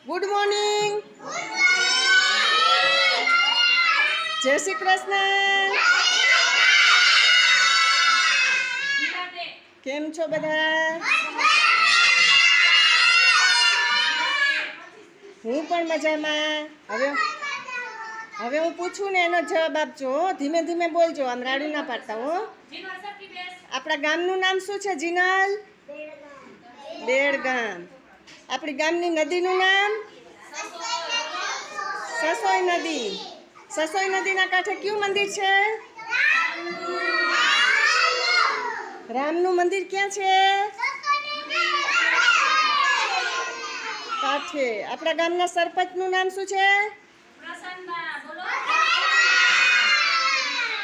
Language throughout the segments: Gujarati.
Good morning. જય શ્રી કૃષ્ણ. કેમ છો બધા? હું પણ મજામાં. હવે હું પૂછું ને એનો જવાબ આપજો. ધીમે ધીમે બોલજો, આમ રાડું ના પાડતા હો. આપણા ગામનું નામ શું છે જીનલ? બેડગામ. આપણી ગામની નદીનું નામ? સસોઈ નદી. સસોઈ નદીના કાંઠે કયું મંદિર છે? રામનું મંદિર ક્યાં છે? કાંઠે. આપણા ગામના સરપંચનું નામ શું છે?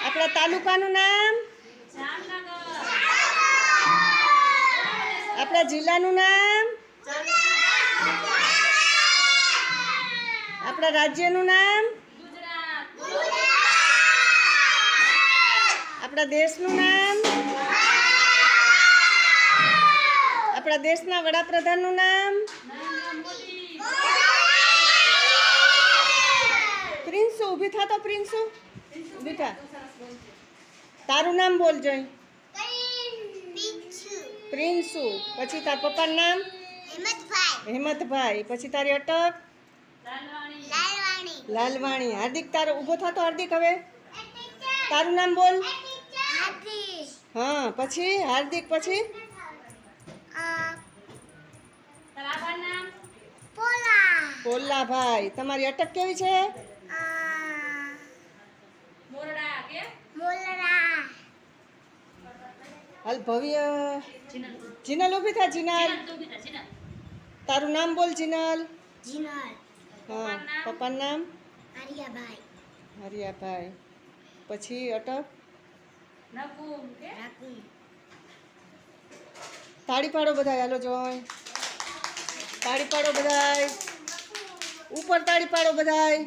આપણા તાલુકાનું નામ? આપણા જિલ્લાનું નામ? આપણા રાજ્યનું નામ? આપણા દેશનું નામ? આપણા દેશના વડાપ્રધાનનું નામ? પ્રિન્સુ. ઊભી થા તો પ્રિન્સુ. ઊભી થા. તારું નામ બોલ જોઈ. પ્રિન્સુ. પછી તાર પપ્પાનું નામ? હેમંતભાઈ. પછી તારી અટક? લાલવાણી. હાર્દિક. તારો ઊભો થતો હાર્દિક. હવે તારું નામ બોલ. હા. પછી હાર્દિક. પછી પોલાભાઈ. તમારી અટક કેવી છે? હાલ ભવ્ય. જીનલ ઊભી થા. જીનલ. તારું નામ બોલ જીનલ. હા. પપ્પાનું નામ? હરિયાભાઈ. પછી અટક? તાળી પાડો બધાય. હાલો જોઈ. તાળી પાડો બધાય. ઉપર તાળી પાડો બધાય.